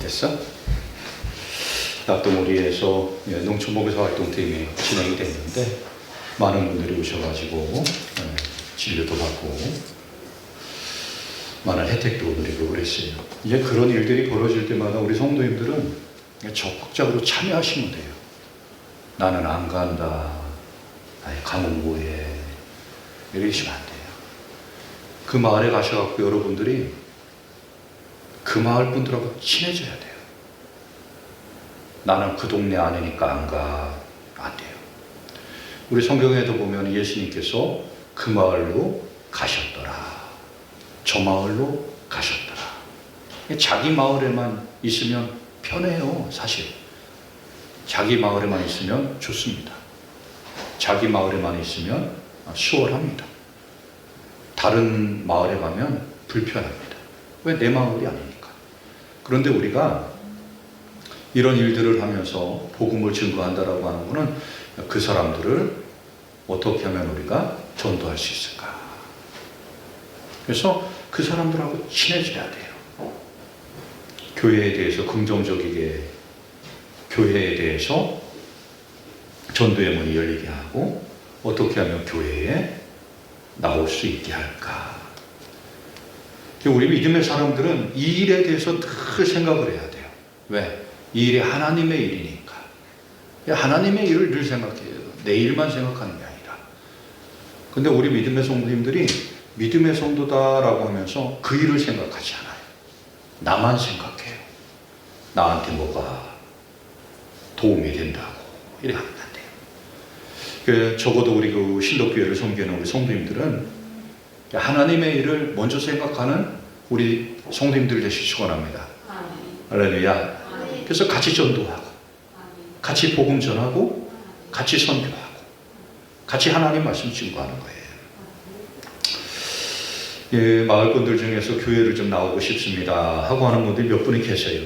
됐어? 낙동우리에서 농촌목요사 활동팀이 진행이 됐는데 많은 분들이 오셔가지고 진료도 받고 많은 혜택도 누리고 그랬어요. 이제 그런 일들이 벌어질 때마다 우리 성도님들은 적극적으로 참여하시면 돼요. 나는 안 간다. 아니, 가면 뭐해. 이러시면 안 돼요. 그 마을에 가셔갖고 여러분들이 그 마을 분들하고 친해져야 돼요. 나는 그 동네 아니니까 안 가. 안 돼요. 우리 성경에도 보면 예수님께서 그 마을로 가셨더라. 저 마을로 가셨더라. 자기 마을에만 있으면 편해요, 사실. 자기 마을에만 있으면 좋습니다. 자기 마을에만 있으면 수월합니다. 다른 마을에 가면 불편합니다. 왜? 내 마을이 아니니까. 그런데 우리가 이런 일들을 하면서 복음을 증거한다라고 하는 것은 그 사람들을 어떻게 하면 우리가 전도할 수 있을까? 그래서 그 사람들하고 친해져야 돼요. 교회에 대해서 긍정적이게, 교회에 대해서 전도의 문이 열리게 하고 어떻게 하면 교회에 나올 수 있게 할까? 우리 믿음의 사람들은 이 일에 대해서 늘 생각을 해야 돼요. 왜? 이 일이 하나님의 일이니까. 하나님의 일을 늘 생각해요. 내 일만 생각하는 게 아니라. 근데 우리 믿음의 성도님들이 믿음의 성도다라고 하면서 그 일을 생각하지 않아요. 나만 생각해요. 나한테 뭐가 도움이 된다고. 이래 하면 안 돼요. 적어도 우리 그 신덕교회를 섬기는 우리 성도님들은 하나님의 일을 먼저 생각하는 우리 성도님들 되시기 축원합니다. 할렐루야. 그래서 같이 전도하고, 같이 복음 전하고, 같이 선교하고, 같이 하나님 말씀 증거하는 거예요. 예, 마을 분들 중에서 교회를 좀 나오고 싶습니다 하고 하는 분들이 몇 분이 계세요.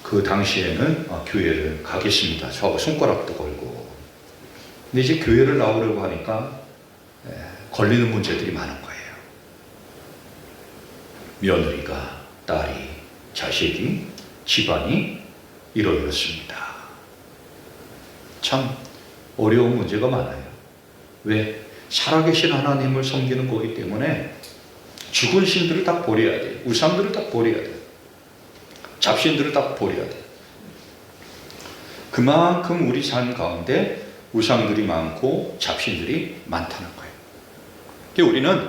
그 당시에는 교회를 가겠습니다. 저하고 손가락도 걸고. 근데 이제 교회를 나오려고 하니까 걸리는 문제들이 많은 거예요. 며느리가, 딸이, 자식이, 집안이 이렇습니다. 참 어려운 문제가 많아요. 왜? 살아계신 하나님을 섬기는 거기 때문에 죽은 신들을 딱 버려야 돼요. 우상들을 딱 버려야 돼요. 잡신들을 딱 버려야 돼요. 그만큼 우리 삶 가운데 우상들이 많고 잡신들이 많다는 거예요. 우리는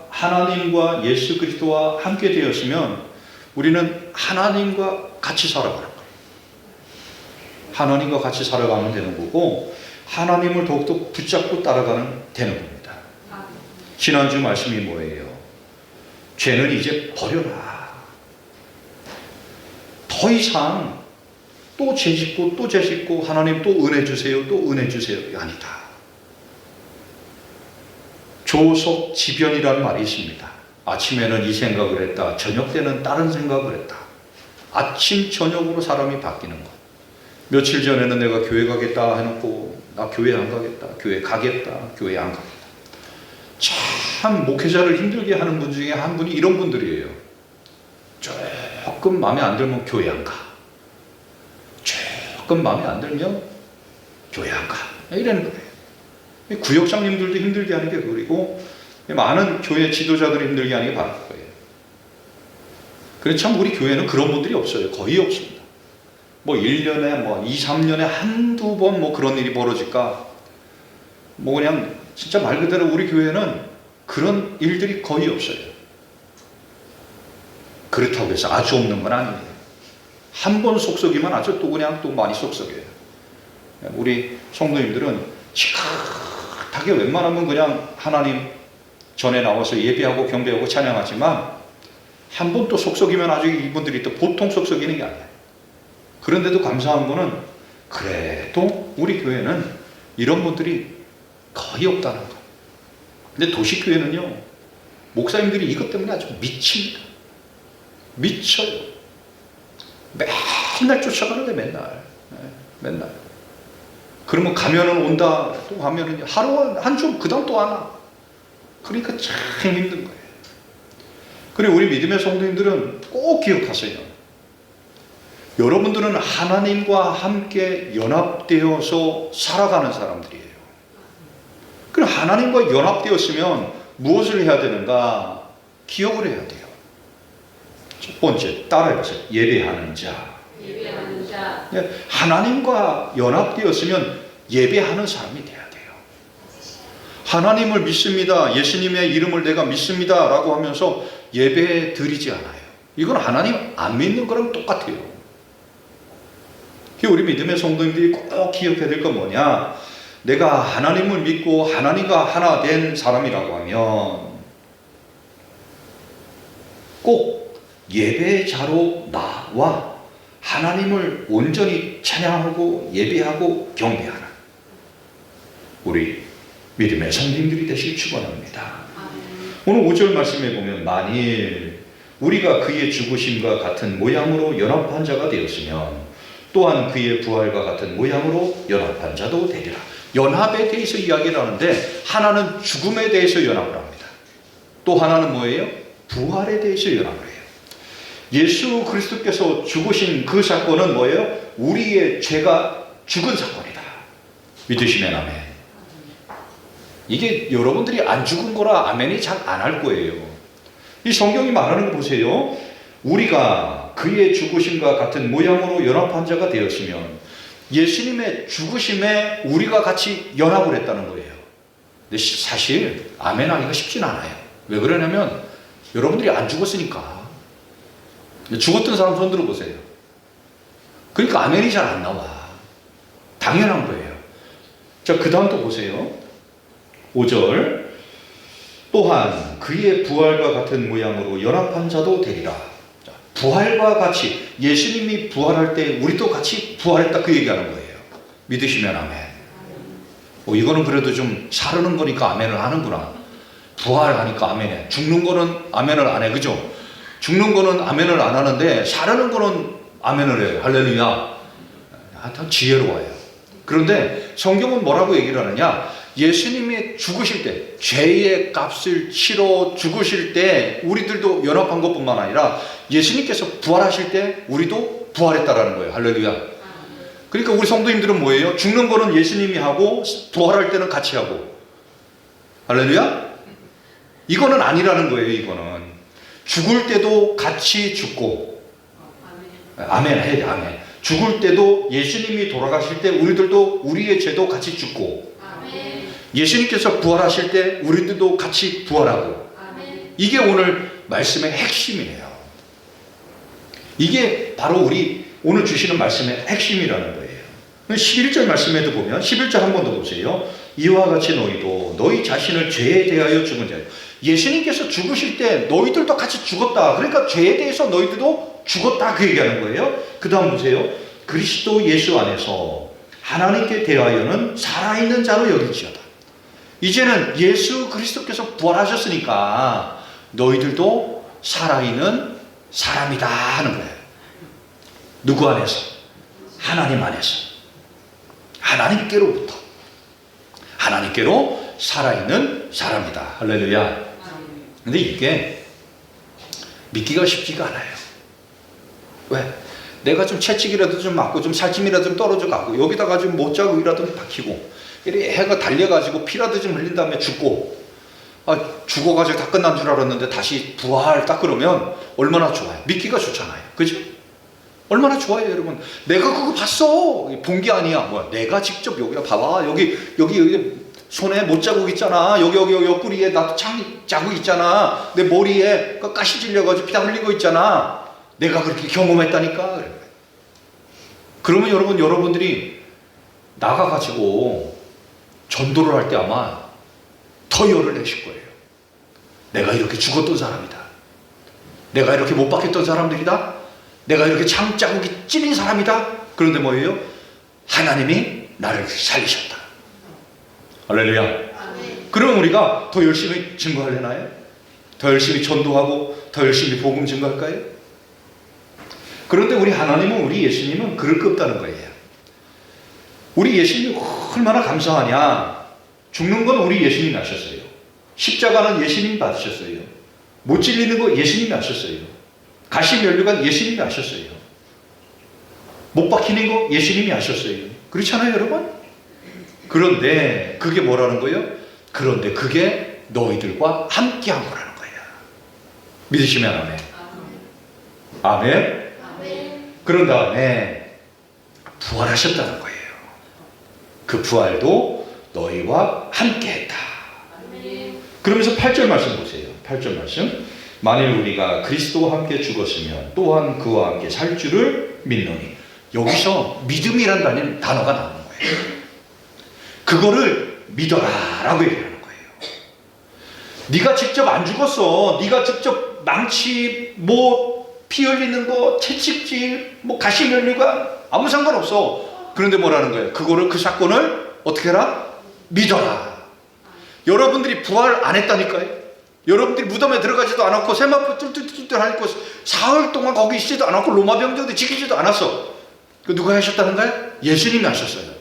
하나님과 예수 그리스도와 함께 되었으면 우리는 하나님과 같이 살아가는 거예요. 하나님과 같이 살아가면 되는 거고 하나님을 더욱더 붙잡고 따라가는 되는 겁니다. 지난주 말씀이 뭐예요? 죄는 이제 버려라. 더 이상 또 죄 짓고 또 죄 짓고 하나님 또 은혜 주세요, 또 은혜 주세요. 아니다. 조석지변이라는 말이 있습니다. 아침에는 이 생각을 했다. 저녁 때는 다른 생각을 했다. 아침 저녁으로 사람이 바뀌는 것. 며칠 전에는 내가 교회 가겠다 해놓고 나 교회 안 가겠다. 교회 가겠다. 교회 안 가겠다. 참 목회자를 힘들게 하는 분 중에 한 분이 이런 분들이에요. 조금 마음에 안 들면 교회 안 가. 조금 마음에 안 들면 교회 안 가. 이러는 거예요. 구역장님들도 힘들게 하는 게 그리고 많은 교회 지도자들이 힘들게 하는 게 바로 그거예요. 그래서 참 우리 교회는 그런 분들이 없어요. 거의 없습니다. 뭐 1년에 뭐 2, 3년에 한두 번 뭐 그런 일이 벌어질까? 뭐 그냥 진짜 말 그대로 우리 교회는 그런 일들이 거의 없어요. 그렇다고 해서 아주 없는 건 아니에요. 한 번 속썩이면 아주 또 그냥 또 많이 속썩여요. 우리 성도님들은 지긋하게 웬만하면 그냥 하나님 전에 나와서 예배하고 경배하고 찬양하지만 한 번 또 속썩이면 아주 이분들이 또 보통 속썩이는 게 아니에요. 그런데도 감사한 거는 그래도 우리 교회는 이런 분들이 거의 없다는 거예요. 근데 도시교회는요, 목사님들이 이것 때문에 아주 미칩니다. 미쳐요. 맨날 쫓아가는데 맨날. 그러면 가면은 온다, 또 가면은 하루 한 주, 그 다음 또 안 와. 그러니까 참 힘든 거예요. 그리고 우리 믿음의 성도님들은 꼭 기억하세요. 여러분들은 하나님과 함께 연합되어서 살아가는 사람들이에요. 그럼 하나님과 연합되었으면 무엇을 해야 되는가? 기억을 해야 돼요. 첫 번째, 따라해보세요. 예배하는 자. 예배하는 자. 하나님과 연합되었으면 예배하는 사람이 돼야 돼요. 하나님을 믿습니다. 예수님의 이름을 내가 믿습니다. 라고 하면서 예배 드리지 않아요. 이건 하나님 안 믿는 거랑 똑같아요. 우리 믿음의 성도님들이 꼭 기억해야 될 건 뭐냐? 내가 하나님을 믿고 하나님과 하나 된 사람이라고 하면 꼭 예배자로 나와 하나님을 온전히 찬양하고 예배하고 경배하는 우리 믿음의 성도님들이 되시길 축원합니다. 오늘 5절 말씀에 보면 만일 우리가 그의 죽으심과 같은 모양으로 연합한 자가 되었으면 또한 그의 부활과 같은 모양으로 연합한 자도 되리라. 연합에 대해서 이야기를 하는데 하나는 죽음에 대해서 연합을 합니다. 또 하나는 뭐예요? 부활에 대해서 연합을 해요. 예수 그리스도께서 죽으신 그 사건은 뭐예요? 우리의 죄가 죽은 사건이다. 믿으시면 아멘. 이게 여러분들이 안 죽은 거라 아멘이 잘 안 할 거예요. 이 성경이 말하는 거 보세요. 우리가 그의 죽으심과 같은 모양으로 연합한 자가 되었으면 예수님의 죽으심에 우리가 같이 연합을 했다는 거예요. 근데 사실 아멘 하기가 쉽진 않아요. 왜 그러냐면 여러분들이 안 죽었으니까. 죽었던 사람 손 들어보세요. 그러니까 아멘이 잘 안 나와. 당연한 거예요. 자, 그 다음 또 보세요. 5절 또한 그의 부활과 같은 모양으로 연합한 자도 되리라. 자, 부활과 같이 예수님이 부활할 때 우리도 같이 부활했다 그 얘기하는 거예요. 믿으시면 아멘. 이거는 그래도 좀 사르는 거니까 아멘을 하는구나. 부활하니까 아멘해. 죽는 거는 아멘을 안 해. 그죠? 죽는 거는 아멘을 안 하는데 사르는 거는 아멘을 해요. 할렐루야. 하여튼 지혜로워요. 그런데 성경은 뭐라고 얘기를 하느냐? 예수님이 죽으실 때 죄의 값을 치러 죽으실 때 우리들도 연합한 것뿐만 아니라 예수님께서 부활하실 때 우리도 부활했다라는 거예요. 할렐루야. 그러니까 우리 성도님들은 뭐예요? 죽는 거는 예수님이 하고 부활할 때는 같이 하고. 할렐루야. 이거는 아니라는 거예요. 이거는 죽을 때도 같이 죽고. 아멘 해야 돼. 아멘. 죽을 때도 예수님이 돌아가실 때 우리들도 우리의 죄도 같이 죽고. 예수님께서 부활하실 때 우리들도 같이 부활하고. 이게 오늘 말씀의 핵심이에요. 이게 바로 우리 오늘 주시는 말씀의 핵심이라는 거예요. 11절 말씀에도 보면 11절 한 번 더 보세요. 이와 같이 너희도 너희 자신을 죄에 대하여 죽은 자예요. 예수님께서 죽으실 때 너희들도 같이 죽었다. 그러니까 죄에 대해서 너희들도 죽었다 그 얘기하는 거예요. 그 다음 보세요. 그리스도 예수 안에서 하나님께 대하여는 살아있는 자로 여길지어다. 이제는 예수 그리스도께서 부활하셨으니까 너희들도 살아있는 사람이다 하는 거예요. 누구 안에서? 하나님 안에서. 하나님께로부터. 하나님께로 살아있는 사람이다. 할렐루야. 근데 이게 믿기가 쉽지가 않아요. 왜? 내가 좀 채찍이라도 좀 맞고 좀 살찜이라도 좀 떨어져 가고 여기다가 좀 못자국이라도 박히고 이렇게 해가 달려가지고 피라도 좀 흘린 다음에 죽고 죽어가지고 다 끝난 줄 알았는데 다시 부활 딱 그러면 얼마나 좋아요. 믿기가 좋잖아요. 그죠? 얼마나 좋아요 여러분. 내가 그거 봤어. 본 게 아니야. 뭐야? 내가 직접 여기 봐봐. 여기 손에 못자국 있잖아. 여기 옆구리에 나도 자국 있잖아. 내 머리에 가시 질려가지고 피 다 흘린 거 있잖아. 내가 그렇게 경험했다니까. 그러면 여러분들이 나가가지고 전도를 할 때 아마 더 열을 내실 거예요. 내가 이렇게 죽었던 사람이다. 내가 이렇게 못 박혔던 사람들이다. 내가 이렇게 창자국이 찔린 사람이다. 그런데 뭐예요? 하나님이 나를 살리셨다. 할렐루야. 그럼 우리가 더 열심히 증거하려나요? 더 열심히 전도하고 더 열심히 복음 증거할까요? 그런데 우리 하나님은 우리 예수님은 그럴 거 없다는 거예요. 우리 예수님이 얼마나 감사하냐. 죽는 건 우리 예수님이 하셨어요. 십자가는 예수님이 받으셨어요. 못 찔리는 거 예수님이 하셨어요. 가시 면류관 예수님이 하셨어요. 못 박히는 거 예수님이 하셨어요. 그렇잖아요, 여러분? 그런데 그게 뭐라는 거예요? 그런데 그게 너희들과 함께한 거라는 거예요. 믿으시면 아멘. 아멘. 아멘. 그런 다음에 부활하셨다는 거예요. 그 부활도 너희와 함께했다. 그러면서 8절 말씀 보세요. 8절 말씀. 만일 우리가 그리스도와 함께 죽었으면 또한 그와 함께 살 줄을 믿노니. 여기서 믿음이란 단어가 나오는 거예요. 그거를 믿어라 라고 얘기하는 거예요. 네가 직접 안 죽었어. 네가 직접 망치, 피 흘리는 거, 채찍질, 가시 면류관 아무 상관없어. 그런데 뭐라는 거예요? 그거를, 그 사건을 어떻게 해라? 믿어라. 여러분들이 부활 안 했다니까요. 여러분들이 무덤에 들어가지도 않았고 세마포 뚫뚫뚫뚫 하고 사흘 동안 거기 있지도 않았고 로마 병정도 지키지도 않았어. 그 누가 하셨다는 거예요? 예수님이 하셨어요.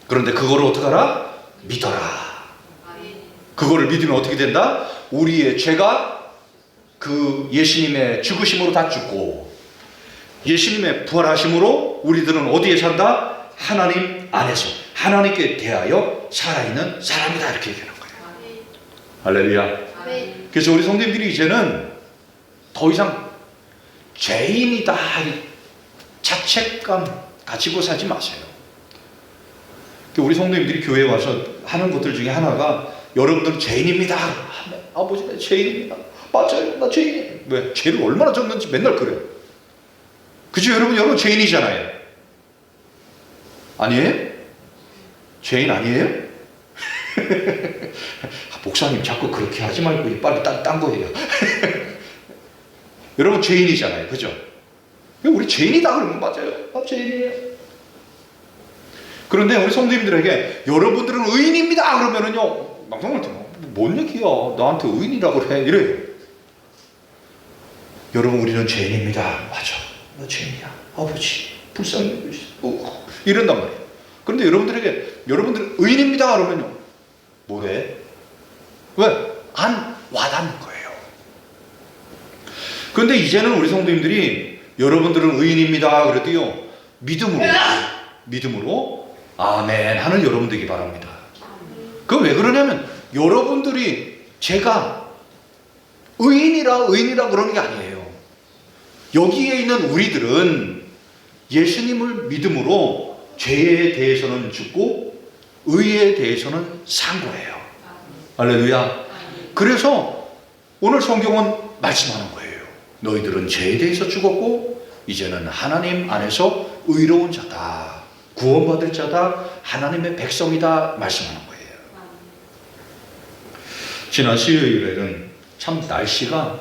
그런데 그거를 어떻게 하라? 믿어라. 그거를 믿으면 어떻게 된다? 우리의 죄가 그 예수님의 죽으심으로 다 죽고 예수님의 부활하심으로 우리들은 어디에 산다? 하나님 안에서 하나님께 대하여 살아있는 사람이다. 이렇게 얘기하는 거예요. 할렐루야. 그래서 우리 성도님들이 이제는 더 이상 죄인이다 자책감 가지고 살지 마세요. 우리 성도님들이 교회에 와서 하는 것들 중에 하나가 여러분들은 죄인입니다. 아버지 나 죄인입니다. 맞아요, 나 죄인이에요. 왜? 죄를 얼마나 졌는지 맨날 그래요. 그죠? 여러분 죄인이잖아요. 아니에요? 죄인 아니에요? 목사님 자꾸 그렇게 하지 말고 빨리 딴 거 해요. 여러분 죄인이잖아요. 그죠? 우리 죄인이다 그러면 맞아요. 죄인이에요. 그런데 우리 성도님들에게 여러분들은 의인입니다 그러면은요 막상을 뭔 얘기야, 나한테 의인이라고 그래 이래요. 여러분 우리는 죄인입니다. 맞아, 나 죄인이야. 아버지 불쌍히 여기시오. 이런단 말이에요. 그런데 여러분들은 의인입니다 그러면요 뭐래? 왜? 안 와닿는 거예요. 그런데 이제는 우리 성도님들이 여러분들은 의인입니다 그랬더니 믿음으로 아멘 하는 여러분 되기 바랍니다. 그건 왜 그러냐면 여러분들이 제가 의인이라 그러는 게 아니에요. 여기에 있는 우리들은 예수님을 믿음으로 죄에 대해서는 죽고 의에 대해서는 산 거예요. 할렐루야. 그래서 오늘 성경은 말씀하는 거예요. 너희들은 죄에 대해서 죽었고 이제는 하나님 안에서 의로운 자다, 구원받을 자다, 하나님의 백성이다 말씀하는 거예요. 지난 수요일에는 참 날씨가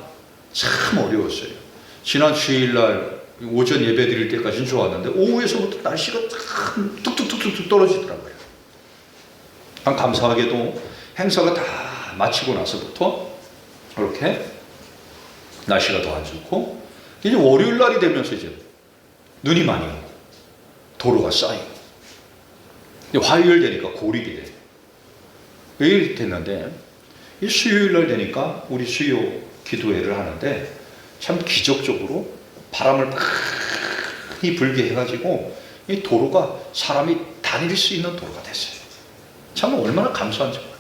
참 어려웠어요. 지난 주일날 오전 예배 드릴 때까지는 좋았는데 오후에서부터 날씨가 참 뚝뚝뚝뚝 떨어지더라고요. 감사하게도 행사가 다 마치고 나서부터 이렇게 날씨가 더 안 좋고 이제 월요일 날이 되면서 이제 눈이 많이 오고 도로가 쌓이고 화요일 되니까 고립이 돼요. 이렇게 됐는데 수요일 날 되니까 우리 수요 기도회를 하는데 참 기적적으로 바람을 많이 불게 해가지고 이 도로가 사람이 다닐 수 있는 도로가 됐어요. 참 얼마나 감사한지 몰라요.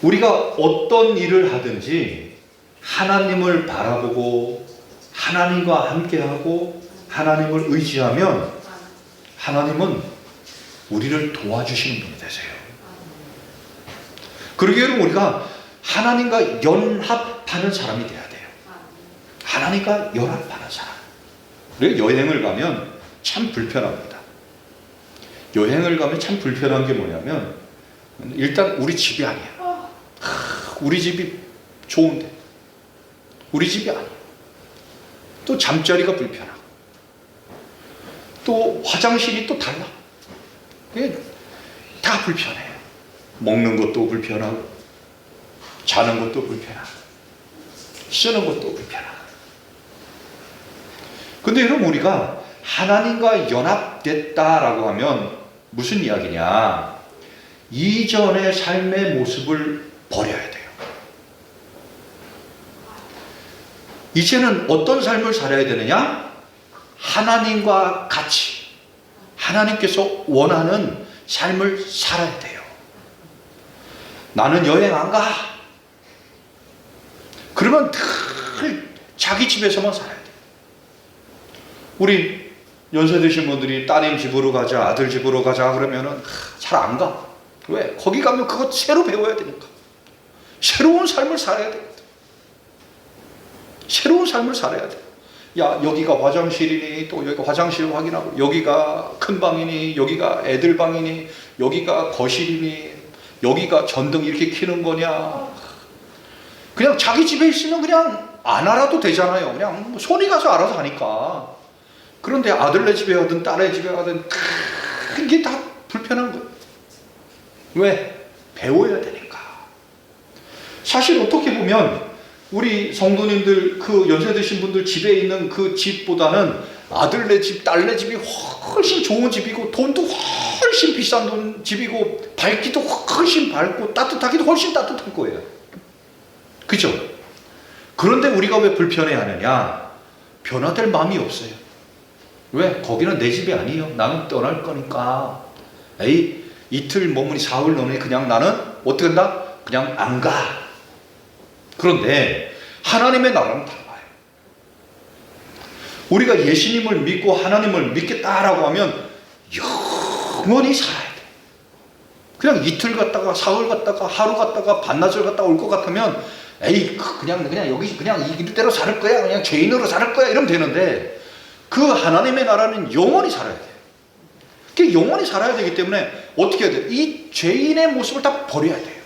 우리가 어떤 일을 하든지 하나님을 바라보고 하나님과 함께하고 하나님을 의지하면 하나님은 우리를 도와주시는 분이 되세요. 그러기 위해 우리가 하나님과 연합하는 사람이 돼야 돼요. 하나님과 연합하는 사람. 우리가 여행을 가면 참 불편합니다. 여행을 가면 참 불편한 게 뭐냐면 일단 우리 집이 아니에요. 우리 집이 좋은데 우리 집이 아니에요. 또 잠자리가 불편하고 또 화장실이 또 달라. 다 불편해요. 먹는 것도 불편하고 자는 것도 불편하고 쓰는 것도 불편하고. 근데 여러분 우리가 하나님과 연합됐다라고 하면 무슨 이야기냐? 이전의 삶의 모습을 버려야 돼요. 이제는 어떤 삶을 살아야 되느냐? 하나님과 같이 하나님께서 원하는 삶을 살아야 돼요. 나는 여행 안 가. 그러면 늘 자기 집에서만 살아야 돼요. 우리 연세 드신 분들이 따님 집으로 가자, 아들 집으로 가자 그러면은 잘 안 가. 왜? 거기 가면 그거 새로 배워야 되니까. 새로운 삶을 살아야 돼요. 새로운 삶을 살아야 돼. 야, 여기가 화장실이니, 또 여기가 화장실 확인하고, 여기가 큰 방이니, 여기가 애들 방이니, 여기가 거실이니, 여기가 전등 이렇게 켜는 거냐. 그냥 자기 집에 있으면 그냥 안 알아도 되잖아요. 그냥 손이 가서 알아서 하니까. 그런데 아들네 집에 가든 딸의 집에 가든 그게 다 불편한 거예요. 왜? 배워야 되니까. 사실 어떻게 보면 우리 성도님들, 그 연세 드신 분들 집에 있는 그 집보다는 아들네 집, 딸네 집이 훨씬 좋은 집이고, 돈도 훨씬 비싼 집이고, 밝기도 훨씬 밝고, 따뜻하기도 훨씬 따뜻한 거예요. 그죠? 그런데 우리가 왜 불편해 하느냐? 변화될 마음이 없어요. 왜? 거기는 내 집이 아니에요. 나는 떠날 거니까. 에이, 이틀 머무니 사흘 너네 그냥 나는 어떻게 한다? 그냥 안 가. 그런데 하나님의 나라는 달라요. 우리가 예수님을 믿고 하나님을 믿겠다라고 하면 영원히 살아야 돼. 그냥 이틀 갔다가 사흘 갔다가 하루 갔다가 반나절 갔다가 올 것 같으면 에이 그냥 여기 그냥 이대로 살 거야. 그냥 죄인으로 살 거야. 이러면 되는데 그 하나님의 나라는 영원히 살아야 돼. 그 영원히 살아야 되기 때문에 어떻게 해야 돼? 이 죄인의 모습을 다 버려야 돼요.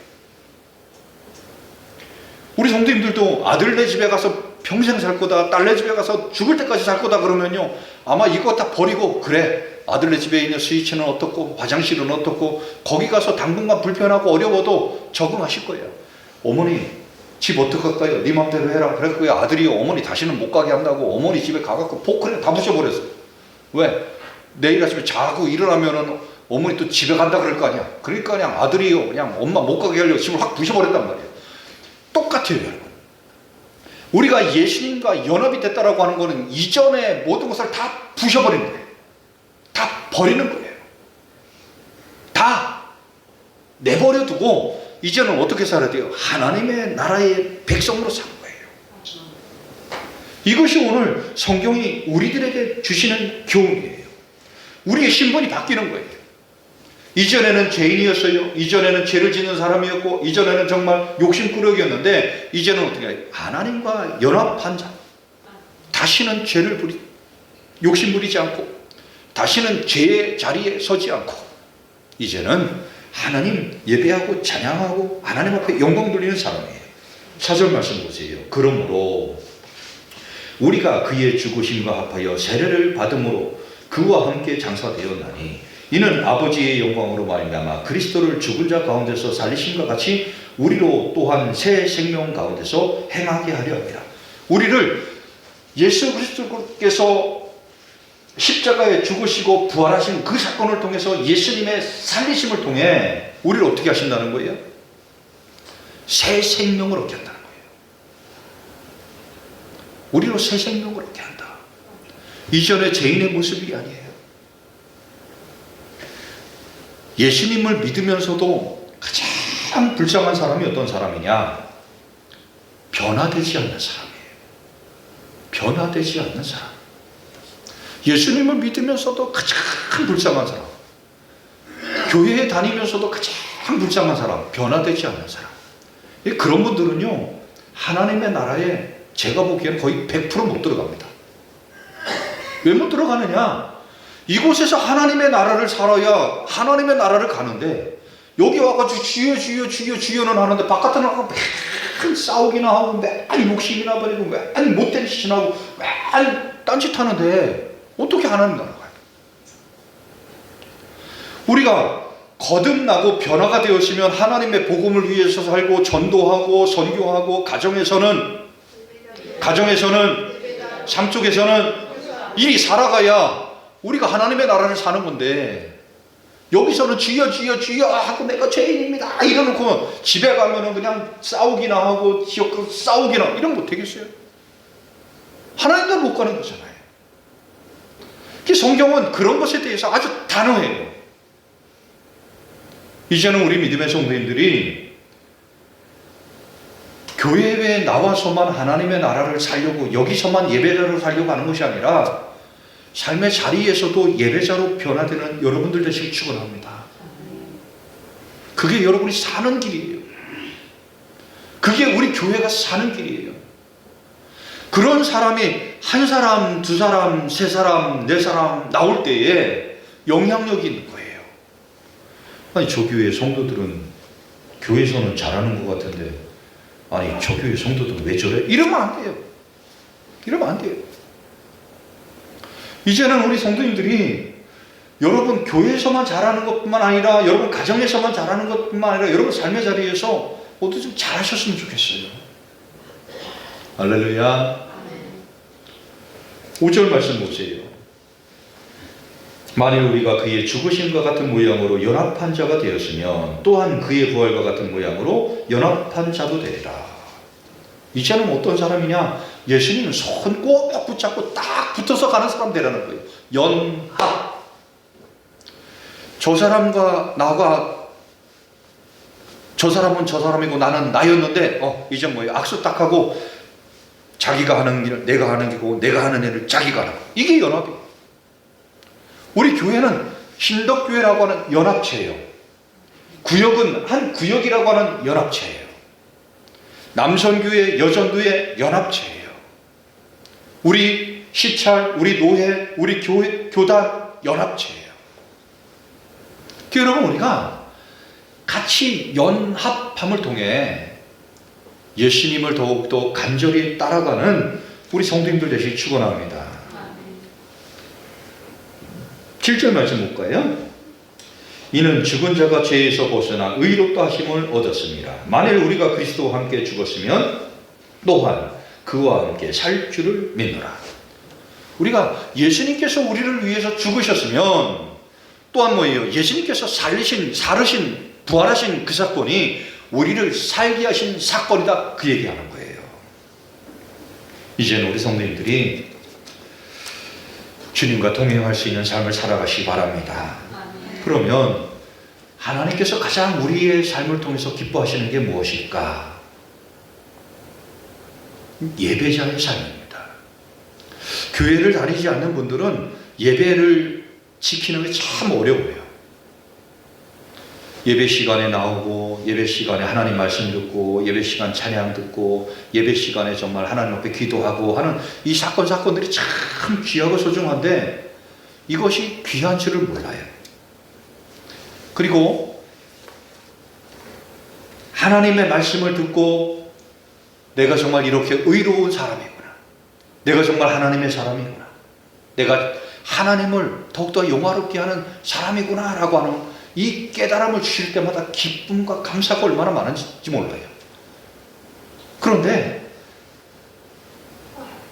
우리 성도님들도 아들네 집에 가서 평생 살 거다, 딸네 집에 가서 죽을 때까지 살 거다 그러면요, 아마 이거 다 버리고, 그래, 아들네 집에 있는 스위치는 어떻고 화장실은 어떻고 거기 가서 당분간 불편하고 어려워도 적응하실 거예요. 어머니 집 어떡할까요? 네 맘대로 해라. 그랬고요, 아들이 어머니 다시는 못 가게 한다고 어머니 집에 가갖고 포크를 다 부셔버렸어요. 왜? 내일 아침에 자고 일어나면은 어머니 또 집에 간다 그럴 거 아니야. 그러니까 그냥 아들이요, 그냥 엄마 못 가게 하려고 집을 확 부셔버렸단 말이에요. 똑같아요, 여러분. 우리가 예수님과 연합이 됐다라고 하는 것은 이전의 모든 것을 다 부셔버리는 거예요. 다 버리는 거예요. 다 내버려 두고 이제는 어떻게 살아야 돼요? 하나님의 나라의 백성으로 사는 거예요. 이것이 오늘 성경이 우리들에게 주시는 교훈이에요. 우리의 신분이 바뀌는 거예요. 이전에는 죄인이었어요. 이전에는 죄를 짓는 사람이었고, 이전에는 정말 욕심꾸러기였는데, 이제는 어떻게 해요? 하나님과 연합한 자. 다시는 욕심 부리지 않고, 다시는 죄의 자리에 서지 않고, 이제는 하나님 예배하고 찬양하고 하나님 앞에 영광 돌리는 사람이에요. 4절 말씀 보세요. 그러므로 우리가 그의 죽으심과 합하여 세례를 받음으로 그와 함께 장사되었나니, 이는 아버지의 영광으로 말미암아 그리스도를 죽은 자 가운데서 살리심과 같이 우리로 또한 새 생명 가운데서 행하게 하려 합니다. 우리를 예수 그리스도께서 십자가에 죽으시고 부활하신 그 사건을 통해서 예수님의 살리심을 통해 우리를 어떻게 하신다는 거예요? 새 생명을 얻게 한다는 거예요. 우리로 새 생명을 얻게 한다. 이전의 죄인의 모습이 아니에요. 예수님을 믿으면서도 가장 불쌍한 사람이 어떤 사람이냐? 변화되지 않는 사람이에요. 변화되지 않는 사람. 예수님을 믿으면서도 가장 불쌍한 사람. 교회에 다니면서도 가장 불쌍한 사람. 변화되지 않는 사람. 그런 분들은요, 하나님의 나라에 제가 보기에는 거의 100% 못 들어갑니다. 왜 못 들어가느냐? 이곳에서 하나님의 나라를 살아야 하나님의 나라를 가는데, 여기 와가지고 주여 는 하는데 바깥에 나가고 매일 싸우기나 하고 매일 욕심이나 버리고 매일 못된 짓이나 하고 매일 딴짓 하는데 어떻게 하나님 나라가 가요? 우리가 거듭나고 변화가 되었으면 하나님의 복음을 위해서 살고 전도하고 선교하고 가정에서는 삶 속에서는 일이 살아가야 우리가 하나님의 나라를 사는 건데, 여기서는 주여 주여 주여 하고 내가 죄인입니다 이러놓고 집에 가면은 그냥 싸우기나 하고 싸우기나 이러면 못 되겠어요? 하나님도 못 가는 거잖아요. 성경은 그런 것에 대해서 아주 단호해요. 이제는 우리 믿음의 성도님들이 교회에 나와서만 하나님의 나라를 살려고 여기서만 예배자로 살려고 하는 것이 아니라 삶의 자리에서도 예배자로 변화되는 여러분들 되시길 축원합니다. 그게 여러분이 사는 길이에요. 그게 우리 교회가 사는 길이에요. 그런 사람이 한 사람, 두 사람, 세 사람, 네 사람 나올 때에 영향력이 있는 거예요. 아니 저 교회 성도들은 교회에서는 잘하는 것 같은데 아니 저 교회 성도들은 왜 저래? 이러면 안 돼요. 이러면 안 돼요. 이제는 우리 성도님들이 여러분 교회에서만 잘하는 것뿐만 아니라 여러분 가정에서만 잘하는 것뿐만 아니라 여러분 삶의 자리에서 모두 좀 잘하셨으면 좋겠어요. 할렐루야. 5절 말씀 보세요. 만일 우리가 그의 죽으심과 같은 모양으로 연합한 자가 되었으면 또한 그의 부활과 같은 모양으로 연합한 자도 되리라. 이제는 어떤 사람이냐? 예수님은 손 꼭 붙잡고 딱 붙어서 가는 사람 되라는 거예요. 연합. 저 사람과 나가 저 사람은 저 사람이고 나는 나였는데 이제 뭐예요? 악수 딱 하고 자기가 하는 일을 내가 하는 거고 내가 하는 일을 자기가 하는 거. 이게 연합이에요. 우리 교회는 신덕교회라고 하는 연합체예요. 구역은 한 구역이라고 하는 연합체예요. 남선교회, 여전교회 연합체예요. 우리 시찰, 우리 노회, 우리 교회, 교단 연합체예요. 여러분 우리가 같이 연합함을 통해 예수님을 더욱더 간절히 따라가는 우리 성도님들 되시길 축원합니다. 7절 말씀 볼까요? 이는 죽은 자가 죄에서 벗어나 의롭다 하심을 얻었습니다. 만일 우리가 그리스도와 함께 죽었으면 또한 그와 함께 살 줄을 믿노라. 우리가 예수님께서 우리를 위해서 죽으셨으면 또한 뭐예요? 예수님께서 살으신, 부활하신 그 사건이 우리를 살게 하신 사건이다. 그 얘기하는 거예요. 이제는 우리 성도님들이 주님과 동행할 수 있는 삶을 살아가시기 바랍니다. 그러면 하나님께서 가장 우리의 삶을 통해서 기뻐하시는 게 무엇일까? 예배자의 삶입니다. 교회를 다니지 않는 분들은 예배를 지키는 게 참 어려워요. 예배 시간에 나오고 예배 시간에 하나님 말씀 듣고 예배 시간 찬양 듣고 예배 시간에 정말 하나님 앞에 기도하고 하는 이 사건들이 참 귀하고 소중한데 이것이 귀한 줄을 몰라요. 그리고 하나님의 말씀을 듣고 내가 정말 이렇게 의로운 사람이구나, 내가 정말 하나님의 사람이구나, 내가 하나님을 더욱더 영화롭게 하는 사람이구나 라고 하는 이 깨달음을 주실 때마다 기쁨과 감사가 얼마나 많은지 몰라요. 그런데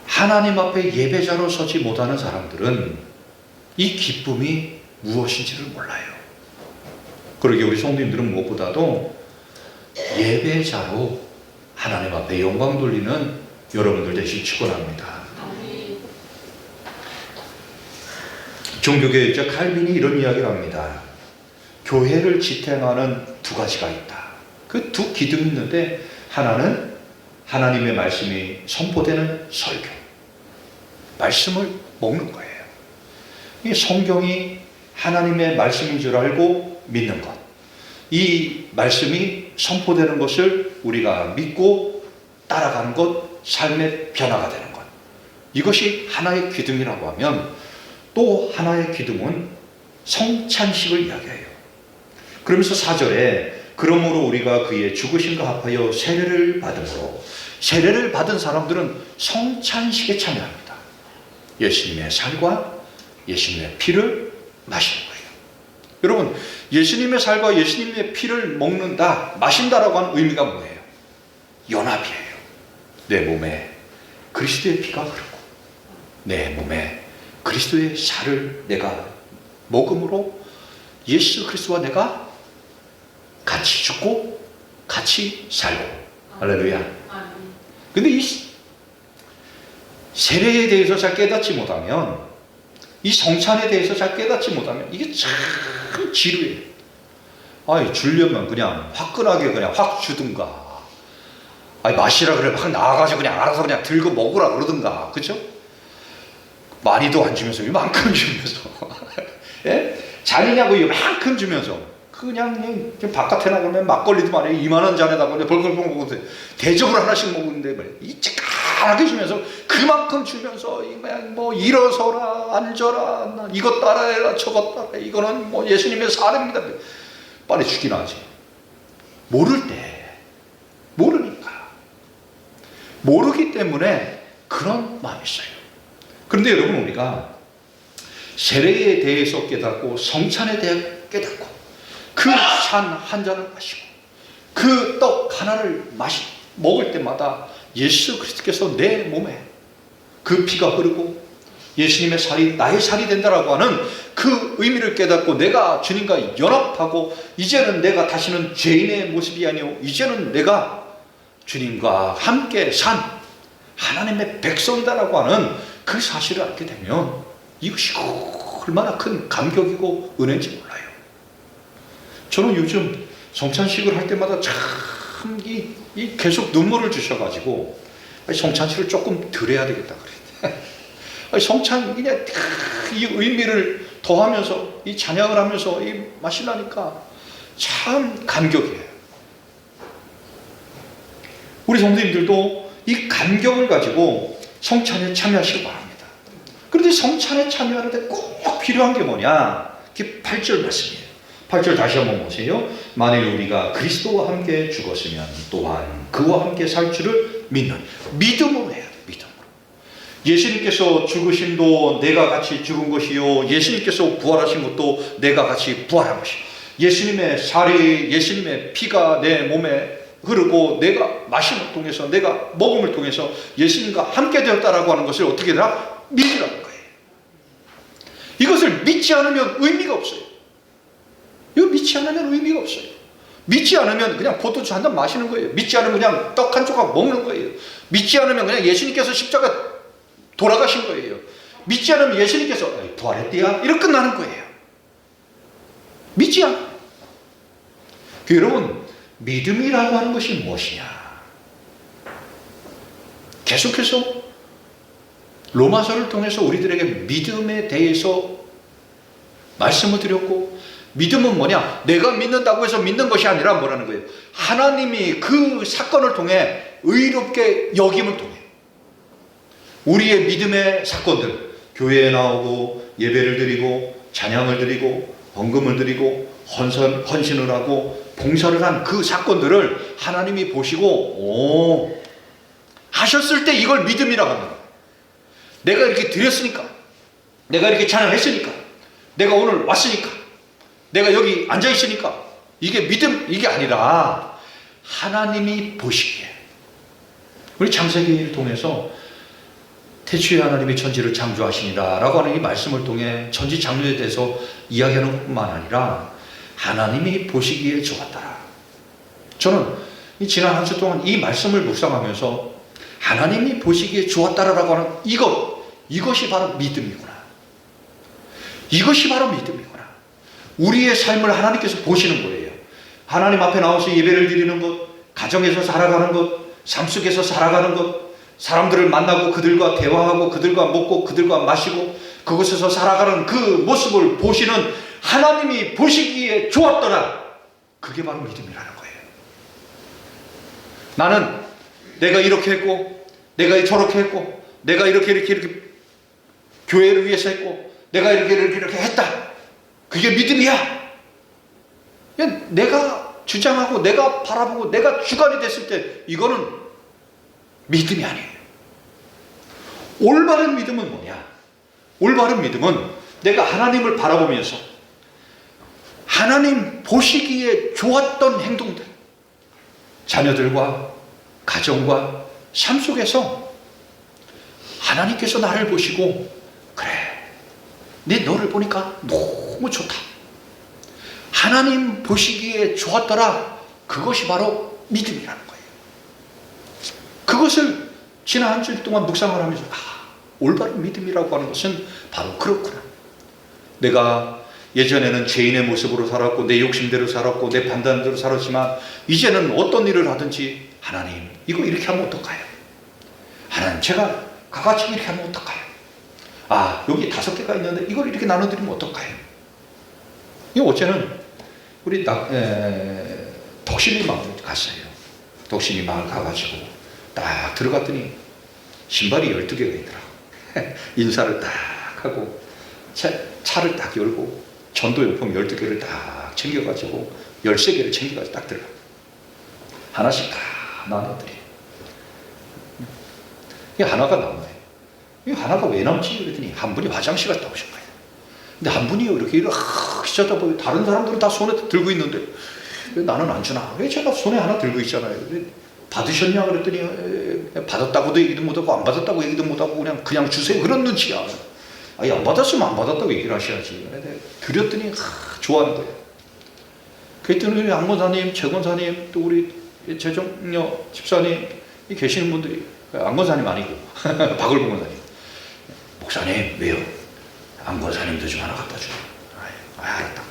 하나님 앞에 예배자로 서지 못하는 사람들은 이 기쁨이 무엇인지를 몰라요. 그러게 우리 성도님들은 무엇보다도 예배자로 하나님 앞에 영광 돌리는 여러분들 되시길 축원합니다. 종교개혁자 칼빈이 이런 이야기를 합니다. 교회를 지탱하는 두 가지가 있다. 그 두 기둥이 있는데 하나는 하나님의 말씀이 선포되는 설교, 말씀을 먹는 거예요. 이 성경이 하나님의 말씀인 줄 알고 믿는 것, 이 말씀이 선포되는 것을 우리가 믿고 따라가는 것, 삶의 변화가 되는 것, 이것이 하나의 기둥이라고 하면 또 하나의 기둥은 성찬식을 이야기해요. 그러면서 4절에 그러므로 우리가 그의 죽으심과 합하여 세례를 받음으로, 세례를 받은 사람들은 성찬식에 참여합니다. 예수님의 살과 예수님의 피를 마시는 거예요. 여러분, 예수님의 살과 예수님의 피를 먹는다, 마신다라고 하는 의미가 뭐예요? 연합이에요. 내 몸에 그리스도의 피가 흐르고 내 몸에 그리스도의 살을 내가 먹음으로 예수 그리스도와 내가 같이 죽고 같이 살고. 할렐루야. 근데 이 세례에 대해서 잘 깨닫지 못하면, 이 성찬에 대해서 잘 깨닫지 못하면 이게 참 지루해요. 아이, 주려면 그냥 화끈하게 그냥 확 주든가, 아니 마시라 그래 막 나와가지고 그냥 알아서 그냥 들고 먹으라 그러든가, 그죠? 많이도 안 주면서 이만큼 주면서 예? 잔이냐고 이만큼 주면서 그냥 바깥에 나가면 막걸리도 말이에요. 2만 원 잔에다가 벌컥벌컥 먹고 대접을 하나씩 먹는데 말이에요. 이 찌까하게 주면서 그만큼 주면서 그냥 뭐 일어서라 앉아라 이것 따라해라 저것 따라해, 이거는 뭐 예수님의 사례입니다. 빨리 죽이나 하지. 모를 때, 모르니까, 모르기 때문에 그런 마음이 있어요. 그런데 여러분, 우리가 세례에 대해서 깨닫고 성찬에 대해 깨닫고 그 잔 한 잔을 마시고 그 떡 하나를 먹을 때마다 예수 그리스도께서 내 몸에 그 피가 흐르고 예수님의 살이 나의 살이 된다라고 하는 그 의미를 깨닫고 내가 주님과 연합하고, 이제는 내가 다시는 죄인의 모습이 아니오, 이제는 내가 주님과 함께 산 하나님의 백성이다라고 하는 그 사실을 알게 되면 이것이 얼마나 큰 감격이고 은혜인지 몰라요. 저는 요즘 성찬식을 할 때마다 참 계속 눈물을 주셔가지고 성찬식을 조금 덜 해야 되겠다 그랬는데 성찬 그냥 이 의미를 더하면서 이 찬양을 하면서 이 마시려니까 참 감격이에요. 우리 성도님들도 이 감격을 가지고 성찬에 참여하시기 바랍니다. 그런데 성찬에 참여하는데 꼭 필요한 게 뭐냐? 그게 8절 말씀이에요. 8절 다시 한번 보세요. 만일 우리가 그리스도와 함께 죽었으면 또한 그와 함께 살 줄을 믿는, 믿음으로 해야 돼. 믿음으로. 예수님께서 죽으심도 내가 같이 죽은 것이요, 예수님께서 부활하신 것도 내가 같이 부활한 것이요, 예수님의 살이, 예수님의 피가 내 몸에 흐르고 내가 마심을 통해서, 내가 먹음을 통해서 예수님과 함께 되었다라고 하는 것을 어떻게 되나? 믿으라는 거예요. 이것을 믿지 않으면 의미가 없어요. 이거 믿지 않으면 의미가 없어요. 믿지 않으면 그냥 포도주 한 잔 마시는 거예요. 믿지 않으면 그냥 떡 한 조각 먹는 거예요. 믿지 않으면 그냥 예수님께서 십자가 돌아가신 거예요. 믿지 않으면 예수님께서 부활했대야 이렇게 끝나는 거예요. 믿지 않아. 여러분, 믿음이라고 하는 것이 무엇이냐? 계속해서 로마서를 통해서 우리들에게 믿음에 대해서 말씀을 드렸고, 믿음은 뭐냐? 내가 믿는다고 해서 믿는 것이 아니라 뭐라는 거예요? 하나님이 그 사건을 통해 의롭게 여김을 통해 우리의 믿음의 사건들, 교회에 나오고 예배를 드리고 찬양을 드리고 헌금을 드리고 헌신을 하고 봉사를 한 그 사건들을 하나님이 보시고 하셨을 때 이걸 믿음이라고 합니다. 내가 이렇게 드렸으니까, 내가 이렇게 찬양했으니까, 내가 오늘 왔으니까, 내가 여기 앉아있으니까 이게 믿음, 이게 아니라 하나님이 보시기에, 우리 창세기를 통해서 태초에 하나님이 천지를 창조하시니라 라고 하는 이 말씀을 통해 천지 창조에 대해서 이야기하는 것뿐만 아니라 하나님이 보시기에 좋았더라. 저는 이 지난 한 주 동안 이 말씀을 묵상하면서 하나님이 보시기에 좋았다라고 하는 이것이 바로 믿음이구나. 이것이 바로 믿음이구나. 우리의 삶을 하나님께서 보시는 거예요. 하나님 앞에 나와서 예배를 드리는 것, 가정에서 살아가는 것, 삶 속에서 살아가는 것, 사람들을 만나고 그들과 대화하고 그들과 먹고 그들과 마시고 그곳에서 살아가는 그 모습을 보시는 하나님이 보시기에 좋았더라. 그게 바로 믿음이라는 거예요. 나는 내가 이렇게 했고, 내가 저렇게 했고, 내가 이렇게 교회를 위해서 했고, 내가 이렇게 했다. 그게 믿음이야. 내가 주장하고 내가 바라보고 내가 주관이 됐을 때 이거는 믿음이 아니에요. 올바른 믿음은 뭐냐? 올바른 믿음은 내가 하나님을 바라보면서 하나님 보시기에 좋았던 행동들, 자녀들과 가정과 삶 속에서 하나님께서 나를 보시고, 그래, 내 너를 보니까 너무 좋다. 하나님 보시기에 좋았더라. 그것이 바로 믿음이라는 거예요. 그것을 지난 한 주일 동안 묵상을 하면서 올바른 믿음이라고 하는 것은 바로 그렇구나. 내가 예전에는 죄인의 모습으로 살았고 내 욕심대로 살았고 내 판단대로 살았지만 이제는 어떤 일을 하든지 하나님 이거 이렇게 하면 어떨까요? 하나님 제가 가가지고 이렇게 하면 어떨까요? 여기 5개가 있는데 이걸 이렇게 나눠드리면 어떨까요? 이 어제는 우리 덕심이 마을 갔어요. 덕심이 마을 가가지고 딱 들어갔더니 신발이 12개가 있더라고. 인사를 딱 하고 차를 딱 열고 전도용품 12개를 딱 챙겨가지고 13개를 챙겨가지고 딱 들어가. 하나씩 다 나눠드려. 이 하나가 남아요. 이 하나가 왜 남지? 그랬더니 한 분이 화장실 갔다 오신 거예요. 근데 한 분이요 이렇게 이렇게 쳐다보고 다른 사람들은 다 손에 들고 있는데 왜 나는 안 주나? 왜 제가 손에 하나 들고 있잖아요. 받으셨냐? 그랬더니 받았다고도 얘기도 못하고 안 받았다고 얘기도 못하고 그냥 주세요. 그런 눈치야. 안 받았으면 안 받았다고 얘기를 하셔야지. 드렸더니 좋아하는 거예요. 그랬더니 우리 안권사님, 최권사님, 또 우리 최정녀 집사님 이 계시는 분들이 안권사님 아니고 박을봉 권사님. 목사님 왜요? 안권사님도 좀 하나 갖다 줘. 알았다.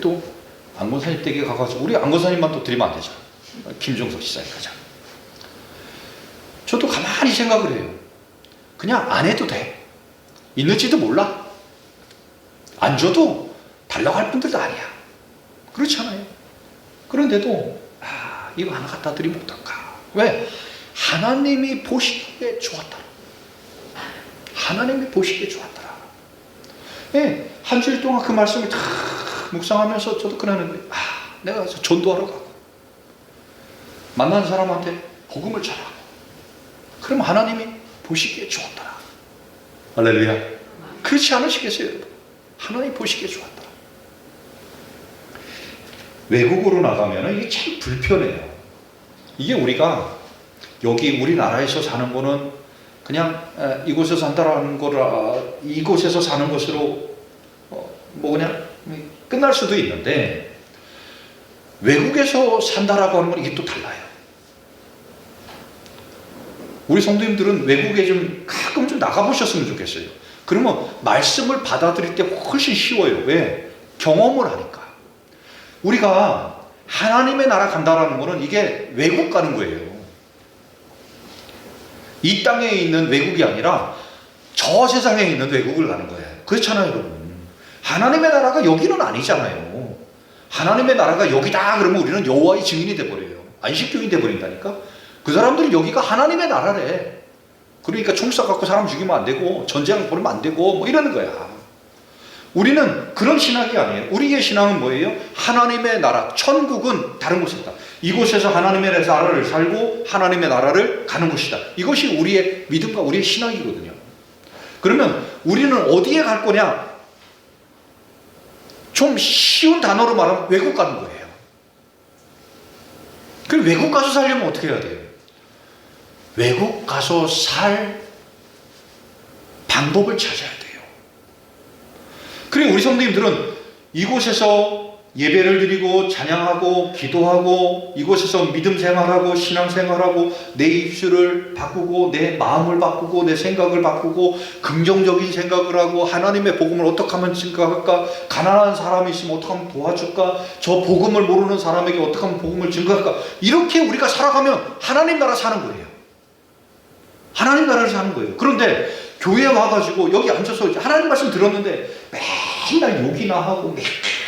또 안권사님 댁에 가가지고 우리 안권사님만 또 드리면 안 되잖아. 김종석 지사님까지. 저도 가만히 생각을 해요. 그냥 안 해도 돼. 있는지도 몰라. 안 줘도 달라고 할 분들도 아니야. 그렇잖아요. 그런데도 이거 하나 갖다 드리면 어떨까? 왜? 하나님이 보시기에 좋았더라. 하나님이 보시기에 좋았더라. 예, 한 주일 동안 그 말씀을 다 묵상하면서 저도 그러는데 내가 가서 전도하러 가고 만나는 사람한테 복음을 전하고 그럼 하나님이 보시기에 좋았더라. 할렐루야. 그렇지 않으시겠어요, 여러분? 하나님 보시기에 좋았더라. 외국으로 나가면 이게 참 불편해요. 이게 우리가 여기 우리나라에서 사는 거는 그냥 이곳에서 산다라는 거라 이곳에서 사는 것으로 그냥 끝날 수도 있는데 외국에서 산다라고 하는 건 이게 또 달라요. 우리 성도님들은 외국에 좀 가끔 좀 나가보셨으면 좋겠어요. 그러면 말씀을 받아들일 때 훨씬 쉬워요. 왜? 경험을 하니까. 우리가 하나님의 나라 간다라는 거는 이게 외국 가는 거예요. 이 땅에 있는 외국이 아니라 저 세상에 있는 외국을 가는 거예요. 그렇잖아요, 여러분. 하나님의 나라가 여기는 아니잖아요. 하나님의 나라가 여기다 그러면 우리는 여호와의 증인이 돼버려요. 안식교인이 돼버린다니까. 그 사람들이 여기가 하나님의 나라래. 그러니까 총 쏴갖고 사람 죽이면 안 되고 전쟁 벌이면 안 되고 이러는 거야. 우리는 그런 신학이 아니에요. 우리의 신앙은 뭐예요? 하나님의 나라, 천국은 다른 곳에 있다. 이곳에서 하나님의 나라를 살고 하나님의 나라를 가는 곳이다. 이것이 우리의 믿음과 우리의 신앙이거든요. 그러면 우리는 어디에 갈 거냐? 좀 쉬운 단어로 말하면 외국 가는 거예요. 그럼 외국 가서 살려면 어떻게 해야 돼요? 외국 가서 살 방법을 찾아야 돼요. 그리고 우리 성도님들은 이곳에서 예배를 드리고 찬양하고 기도하고 이곳에서 믿음 생활하고 신앙 생활하고 내 입술을 바꾸고 내 마음을 바꾸고 내 생각을 바꾸고 긍정적인 생각을 하고 하나님의 복음을 어떻게 하면 증거할까? 가난한 사람이 있으면 어떻게 하면 도와줄까? 저 복음을 모르는 사람에게 어떻게 하면 복음을 증거할까? 이렇게 우리가 살아가면 하나님 나라 사는 거예요. 하나님 나라를 사는 거예요. 그런데 교회에 와가지고 여기 앉아서 하나님 말씀 들었는데 맨날 욕이나 하고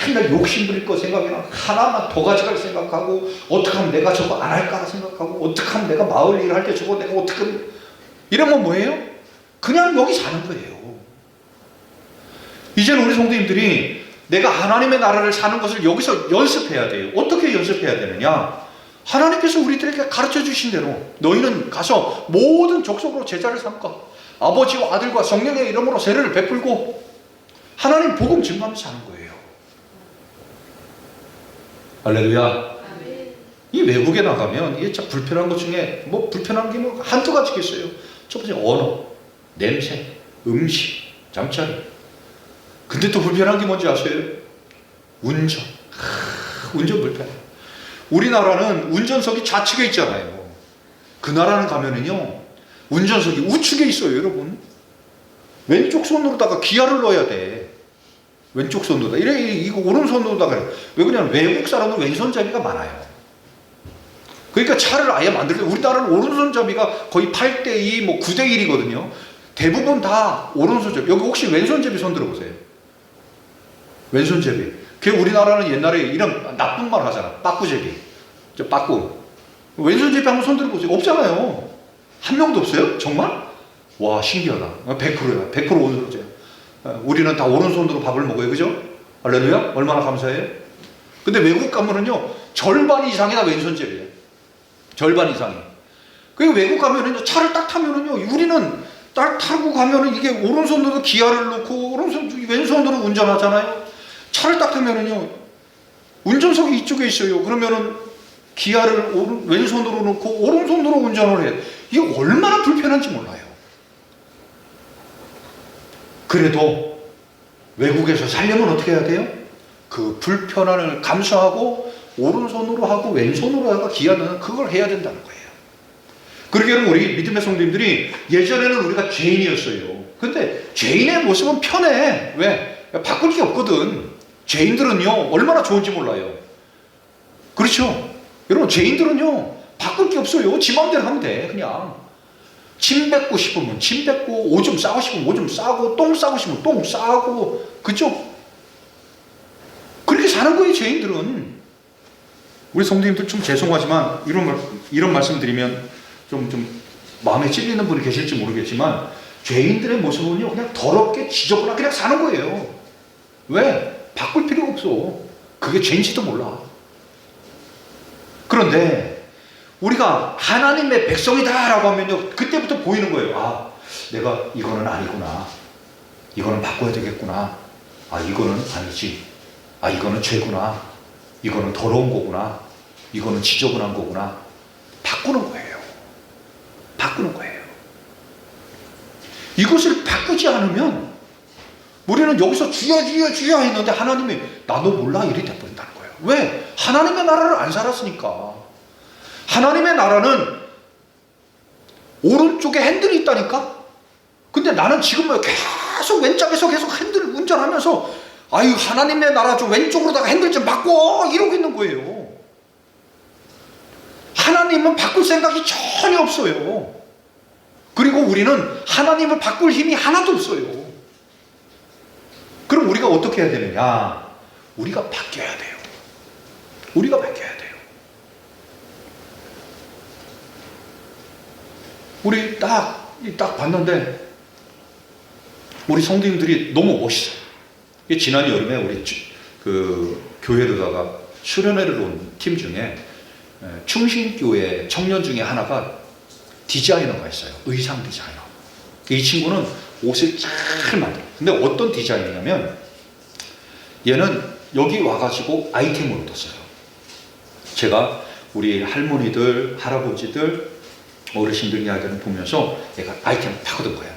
맨날 욕심 부릴 거 생각이나 하나만 더 가져갈 생각하고 어떻게 하면 내가 저거 안 할까 생각하고 어떻게 하면 내가 마을 일을 할 때 저거 내가 어떻게 하면 이러면 뭐예요? 그냥 여기 사는 거예요. 이제는 우리 성도님들이 내가 하나님의 나라를 사는 것을 여기서 연습해야 돼요. 어떻게 연습해야 되느냐? 하나님께서 우리들에게 가르쳐 주신 대로 너희는 가서 모든 족속으로 제자를 삼까 아버지와 아들과 성령의 이름으로 세례를 베풀고 하나님 복음 증거하면서 사는 거예요. 할렐루야. 이 외국에 나가면 이게 참 불편한 것 중에 불편한 게 한두 가지가 있어요. 첫 번째 언어, 냄새, 음식, 잠자리. 근데 또 불편한 게 뭔지 아세요? 운전. 운전 불편해. 우리나라는 운전석이 좌측에 있잖아요. 그 나라는 가면은요, 운전석이 우측에 있어요, 여러분. 왼쪽 손으로다가 기아를 넣어야 돼. 왼쪽 손으로다. 이거 오른손으로다가. 왜 그러냐면 외국 사람은 왼손잡이가 많아요. 그러니까 차를 아예 만들 때, 우리나라는 오른손잡이가 거의 8대2, 뭐 9대1이거든요. 대부분 다 오른손잡이. 여기 혹시 왼손잡이 손 들어보세요. 왼손잡이. 그 우리나라는 옛날에 이런 나쁜 말 하잖아. 빠꾸잡이. 빠꾸. 왼손잡이 한번 손 들어보세요. 없잖아요. 한 명도 없어요? 정말? 와, 신기하다. 100%야. 100% 오른손잡이. 우리는 다 오른손으로 밥을 먹어요. 그죠? 할렐루야? 얼마나 감사해요? 근데 외국 가면은요, 절반 이상이 다 왼손잡이에요. 절반 이상이. 그 외국 가면은요, 차를 딱 타면은요, 우리는 딱 타고 가면은 이게 오른손으로 기아를 넣고 왼손으로 운전하잖아요. 차를 딱 타면은요, 운전석이 이쪽에 있어요. 그러면은 기아를 왼손으로 넣고 오른손으로 운전을 해요. 이게 얼마나 불편한지 몰라요. 그래도 외국에서 살려면 어떻게 해야 돼요? 그 불편함을 감수하고 오른손으로 하고 왼손으로 하고 기아는 그걸 해야 된다는 거예요. 그러게 여러분, 우리 믿음의 성도님들이 예전에는 우리가 죄인이었어요. 근데 죄인의 모습은 편해. 왜? 바꿀 게 없거든. 죄인들은요, 얼마나 좋은지 몰라요. 그렇죠? 여러분, 죄인들은요, 바꿀 게 없어요. 지 마음대로 하면 돼. 그냥 침 뱉고 싶으면 침 뱉고, 오줌 싸고 싶으면 오줌 싸고, 똥 싸고 싶으면 똥 싸고. 그죠? 그렇게 사는 거예요, 죄인들은. 우리 성도님들 좀 죄송하지만 이런 말씀 드리면 좀 마음에 찔리는 분이 계실지 모르겠지만, 죄인들의 모습은요, 그냥 더럽게 지저분하게 그냥 사는 거예요. 왜? 바꿀 필요가 없어. 그게 죄인지도 몰라. 그런데 우리가 하나님의 백성이다라고 하면요, 그때부터 보이는 거예요. 아, 내가 이거는 아니구나. 이거는 바꿔야 되겠구나. 아, 이거는 아니지. 아, 이거는 죄구나. 이거는 더러운 거구나. 이거는 지저분한 거구나. 바꾸는 거예요. 바꾸는 거예요. 이것을 바꾸지 않으면 우리는 여기서 주여 주여 주여 했는데 하나님이 나도 몰라 이리 돼버린다는 거예요. 왜? 하나님의 나라를 안 살았으니까. 하나님의 나라는 오른쪽에 핸들이 있다니까? 근데 나는 지금 뭐 계속 왼쪽에서 계속 핸들 운전하면서 아유, 하나님의 나라 좀 왼쪽으로다가 핸들 좀 바꿔 이러고 있는 거예요. 하나님은 바꿀 생각이 전혀 없어요. 그리고 우리는 하나님을 바꿀 힘이 하나도 없어요. 그럼 우리가 어떻게 해야 되느냐? 우리가 바뀌어야 돼요. 우리가 바뀌어야 돼요. 우리 딱 봤는데 우리 성도님들이 너무 멋있어요. 지난 여름에 우리 그 교회로다가 수련회를 온 팀 중에 충신교회 청년 중에 하나가 디자이너가 있어요. 의상 디자이너. 이 친구는 옷을 잘 만들어요. 근데 어떤 디자이너냐면 얘는 여기 와가지고 아이템을 얻었어요. 제가 우리 할머니들, 할아버지들, 어르신들 이야기를 보면서 얘가 아이템을 다 얻은 거예요.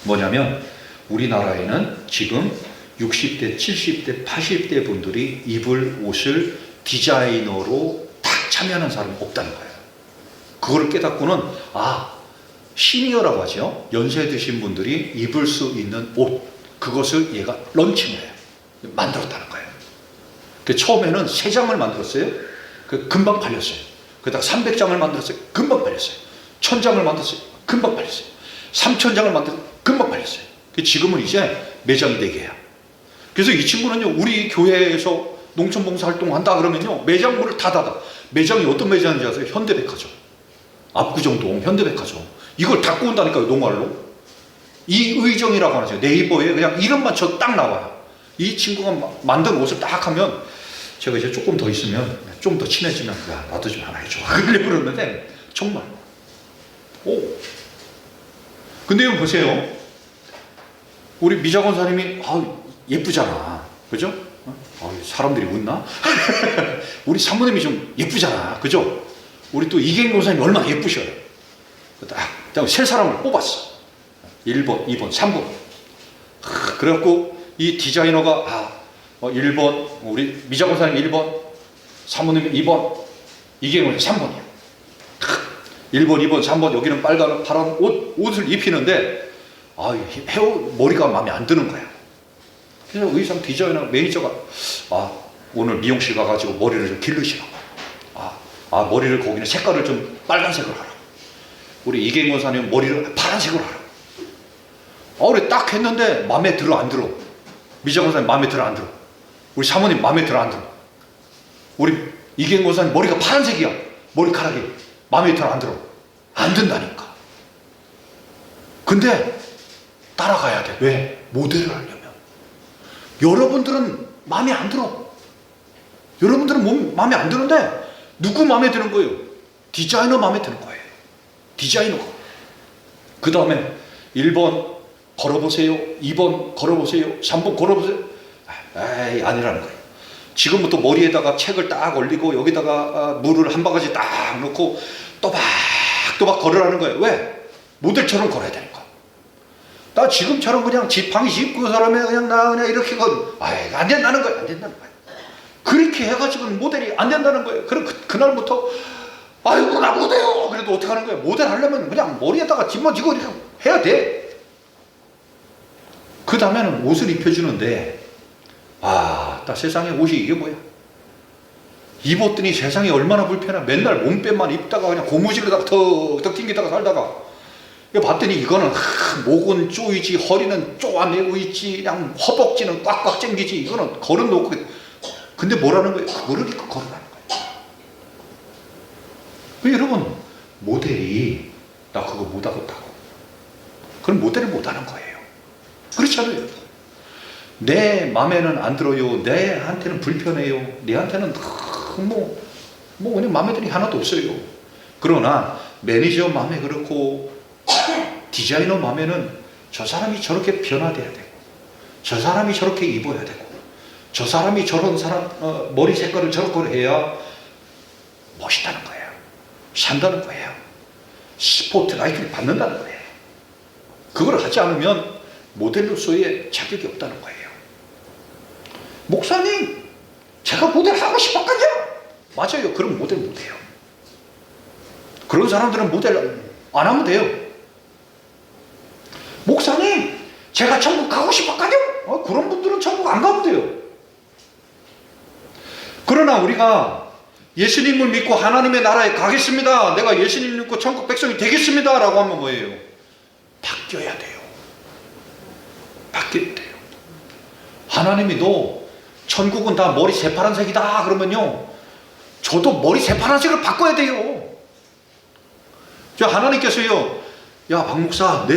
뭐냐면 우리나라에는 지금 60대, 70대, 80대 분들이 입을 옷을 디자이너로 딱 참여하는 사람이 없다는 거예요. 그걸 깨닫고는 시니어라고 하죠. 연세 드신 분들이 입을 수 있는 옷, 그것을 얘가 런칭을 해요. 만들었다는 거예요. 처음에는 3장을 만들었어요. 금방 팔렸어요. 그다가 300장을 만들었어요. 금방 팔렸어요. 1000장을 만들었어요. 금방 팔렸어요. 3000장을 만들었어요. 금방 팔렸어요. 지금은 이제 매장이 4개야. 그래서 이 친구는요, 우리 교회에서 농촌봉사 활동한다 그러면요, 매장 문을 다 닫아. 매장이 어떤 매장인지 아세요? 현대백화점, 압구정동 현대백화점. 이걸 닫고 온다니까요, 농활로. 이의정이라고 하죠. 네이버에 그냥 이름만 쳐 딱 나와요. 이 친구가 만든 옷을 딱 하면 제가 이제 조금 더 있으면 좀 더 친해지면 야, 나도 좀 하나 해줘. 그러는데 정말. 근데 여러분 보세요. 우리 미자 권사님이 예쁘잖아. 그죠? 사람들이 웃나? 우리 사모님이 좀 예쁘잖아. 그죠? 우리 또 이계인 권사님이 얼마나 예쁘셔요. 딱 세 사람을 뽑았어. 1번, 2번, 3번. 그래갖고 이 디자이너가 1번, 우리 미자고사님 1번, 사모님 2번, 이경은 3번이요. 1번, 2번, 3번, 여기는 빨간, 파란 옷을 입히는데, 머리가 마음에 안 드는 거야. 그래서 의상 디자이너 매니저가, 오늘 미용실 가가지고 머리를 좀 기르시라고. 머리를 거기는 색깔을 좀 빨간색으로 하라. 우리 이경은 사님 머리를 파란색으로 하라. 그래 딱 했는데 마음에 들어 안 들어? 미자건 사님 마음에 들어 안 들어? 우리 사모님 마음에 들어 안 들어? 우리 이경은 사님 머리가 파란색이야. 머리카락이 마음에 들어 안 들어? 안 든다니까. 근데 따라가야 돼. 왜? 모델을 하려면. 여러분들은 마음에 안 들어. 여러분들은 마음에 안 드는데 누구 마음에 드는 거예요? 디자이너 마음에 드는 거예요. 디자이너가. 그 다음에 1번 걸어보세요. 2번 걸어보세요. 3번 걸어보세요. 아니라는 거예요. 지금부터 머리에다가 책을 딱 올리고 여기다가 물을 한 바가지 딱 넣고 또박또박 걸으라는 거예요. 왜? 모델처럼 걸어야 되니까. 나 지금처럼 그냥 지팡이 짚고 그 사람이 그냥 이렇게 안 된다는 거예요. 안 된다는 거예요. 그렇게 해가지고는 모델이 안 된다는 거예요. 그럼 그날부터 나 못해요. 그래도 어떻게 하는 거예요? 모델 하려면 그냥 머리에다가 짊어지고 이렇게 해야 돼. 그 다음에는 옷을 입혀주는데 딱 세상에 옷이 이게 뭐야? 입었더니 세상이 얼마나 불편해. 맨날 몸빼만 입다가 그냥 고무줄에다가 턱턱 튕기다가 살다가 봤더니 이거는 목은 쪼이지, 허리는 쪼아내고 있지, 그냥 허벅지는 꽉꽉 쟁기지. 이거는 걸어놓고. 근데 뭐라는 거예요? 그거를 입고 걸어가는 거예요. 여러분, 모델이 나 그거 못하겠다고. 그럼 모델을 못하는 거예요. 그렇잖아요. 내 마음에는 안 들어요. 내한테는 불편해요. 내한테는 그냥 마음에 드는 게 하나도 없어요. 그러나 매니저 마음에 그렇고 디자이너 마음에는 저 사람이 저렇게 변화돼야 되고, 저 사람이 저렇게 입어야 되고, 저 사람이 저런 사람 머리 색깔을 저렇게 해야 멋있다는 거예요. 산다는 거예요. 스포트라이트를 받는다는 거예요. 그걸 하지 않으면 모델로서의 자격이 없다는 거예요. 목사님, 제가 모델 하고 싶었거든요. 맞아요. 그럼 모델 못해요. 그런 사람들은 모델 안 하면 돼요. 목사님, 제가 천국 가고 싶었거든요. 그런 분들은 천국 안 가면 돼요. 그러나 우리가 예수님을 믿고 하나님의 나라에 가겠습니다. 내가 예수님을 믿고 천국 백성이 되겠습니다. 라고 하면 뭐예요? 바뀌어야 돼요. 바뀌어야 돼요. 하나님이 너 천국은 다 머리 새파란색이다 그러면요, 저도 머리 새파란색을 바꿔야 돼요. 하나님께서요, 야 박목사,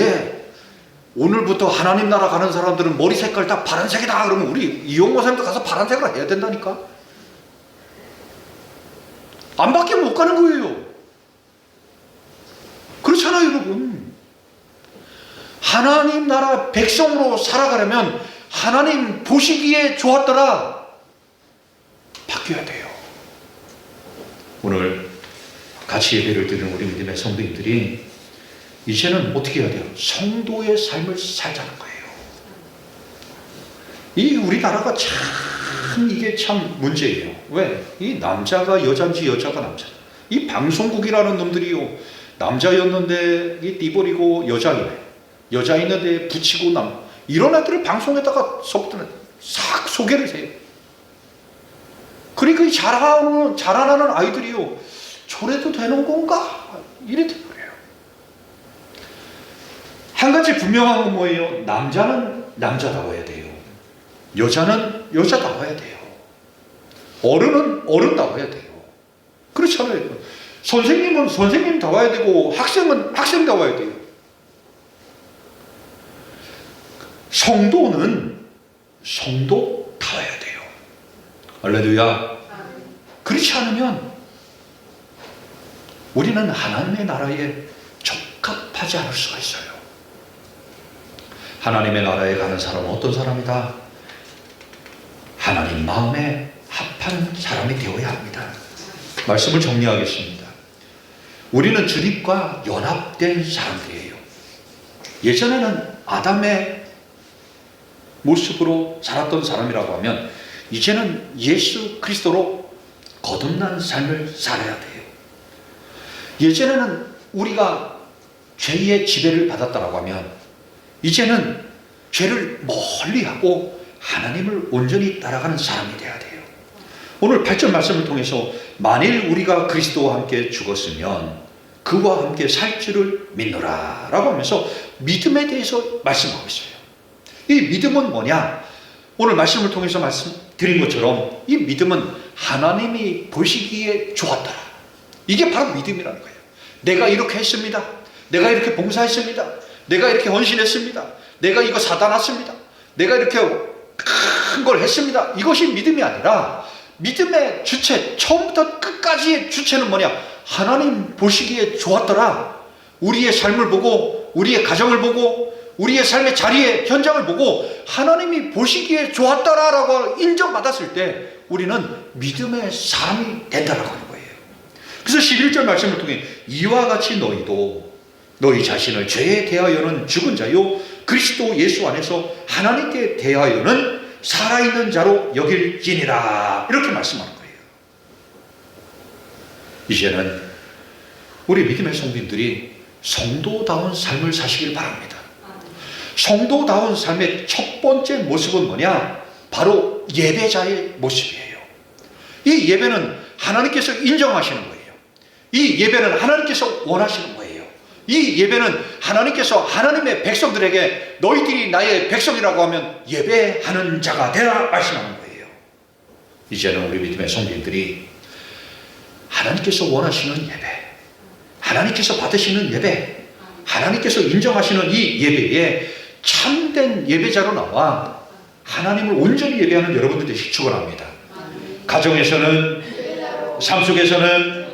오늘부터 하나님 나라 가는 사람들은 머리 색깔 다 파란색이다 그러면 우리 이용모 사람도 가서 파란색으로 해야 된다니까. 안 바뀌면 못 가는 거예요. 그렇잖아요, 여러분. 하나님 나라 백성으로 살아가려면 하나님 보시기에 좋았더라 바뀌어야 돼요. 오늘 같이 예배를 드리는 우리 믿음의 성도님들이 이제는 어떻게 해야 돼요? 성도의 삶을 살자는 거예요. 이 우리나라가 참 이게 참 문제예요. 왜? 이 남자가 여자인지 여자가 남자. 이 방송국이라는 놈들이요, 남자였는데 이 띠버리고 여자 있는데 붙이고 이런 애들을 방송에다가 싹 소개를 해요. 그러니까 이 자라나는 아이들이요, 저래도 되는 건가? 이래 돼버려요. 한 가지 분명한 건 뭐예요? 남자는 남자다워야 돼요. 여자는 여자다워야 돼요. 어른은 어른다워야 돼요. 그렇잖아요. 선생님은 선생님다워야 되고 학생은 학생다워야 돼요. 성도는 성도다워야 돼요. 할렐루야. 그렇지 않으면 우리는 하나님의 나라에 적합하지 않을 수가 있어요. 하나님의 나라에 가는 사람은 어떤 사람이다? 하나님 마음에 합하는 사람이 되어야 합니다. 말씀을 정리하겠습니다. 우리는 주님과 연합된 사람들이에요. 예전에는 아담의 모습으로 살았던 사람이라고 하면 이제는 예수 그리스도로 거듭난 삶을 살아야 돼요. 예전에는 우리가 죄의 지배를 받았다고 하면 이제는 죄를 멀리하고 하나님을 온전히 따라가는 사람이 되어야 돼요. 오늘 8절 말씀을 통해서 만일 우리가 그리스도와 함께 죽었으면 그와 함께 살 줄을 믿노라 라고 하면서 믿음에 대해서 말씀하고 있어요. 이 믿음은 뭐냐? 오늘 말씀을 통해서 말씀드린 것처럼 이 믿음은 하나님이 보시기에 좋았더라. 이게 바로 믿음이라는 거예요. 내가 이렇게 했습니다. 내가 이렇게 봉사했습니다. 내가 이렇게 헌신했습니다. 내가 이거 사다 놨습니다. 내가 이렇게 큰 걸 했습니다. 이것이 믿음이 아니라 믿음의 주체, 처음부터 끝까지의 주체는 뭐냐? 하나님 보시기에 좋았더라. 우리의 삶을 보고, 우리의 가정을 보고, 우리의 삶의 자리에 현장을 보고 하나님이 보시기에 좋았더라라고 인정받았을 때 우리는 믿음의 사람이 된다라고 하는 거예요. 그래서 11절 말씀을 통해 이와 같이 너희도 너희 자신을 죄에 대하여는 죽은 자요 그리스도 예수 안에서 하나님께 대하여는 살아있는 자로 여길지니라 이렇게 말씀하는 거예요. 이제는 우리 믿음의 성도님들이 성도다운 삶을 사시길 바랍니다. 성도다운 삶의 첫 번째 모습은 뭐냐? 바로 예배자의 모습이에요. 이 예배는 하나님께서 인정하시는 거예요. 이 예배는 하나님께서 원하시는 거예요. 이 예배는 하나님께서 하나님의 백성들에게 너희들이 나의 백성이라고 하면 예배하는 자가 되라 말씀하는 거예요. 이제는 우리 믿음의 성도님들이 하나님께서 원하시는 예배, 하나님께서 받으시는 예배, 하나님께서 인정하시는 이 예배에 참된 예배자로 나와 하나님을 온전히 예배하는 여러분들 되시기 축원합니다. 가정에서는, 삶 속에서는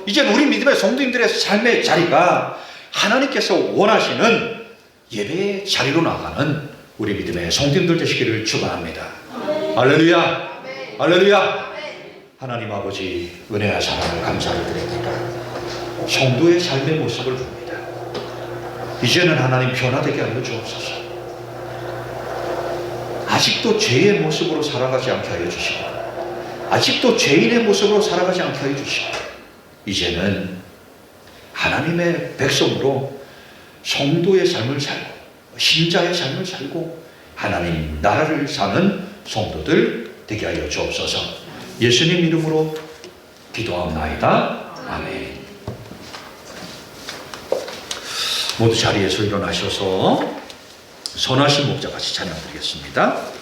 이제 우리 믿음의 성도님들의 삶의 자리가 하나님께서 원하시는 예배의 자리로 나가는 우리 믿음의 성도님들 되시기를 축원합니다. 할렐루야, 할렐루야. 하나님 아버지 은혜와 사랑을 감사를 드립니다. 성도의 삶의 모습을 봅니다. 이제는 하나님 변화되게 하여 주옵소서. 아직도 죄의 모습으로 살아가지 않게 하여 주시고, 아직도 죄인의 모습으로 살아가지 않게 하여 주시고, 이제는 하나님의 백성으로 성도의 삶을 살고 신자의 삶을 살고 하나님 나라를 사는 성도들 되게 하여 주옵소서. 예수님 이름으로 기도하옵나이다. 아멘. 모두 자리에서 일어나셔서 선하신 목자 같이 찬양 드리겠습니다.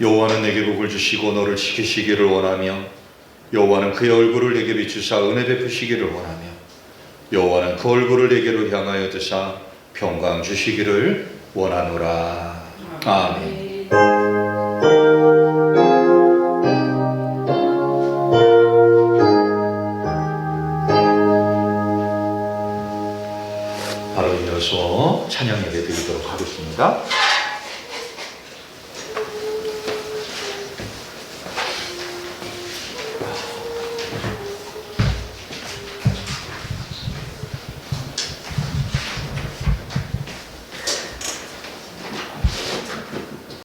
여호와는 내게 복을 주시고 너를 지키시기를 원하며 여호와는 그의 얼굴을 내게 비추사 은혜 베푸시기를 원하며 여호와는 그 얼굴을 내게로 향하여 드사 평강 주시기를 원하노라. 아멘. 바로 이어서 찬양 예배 드리도록 하겠습니다.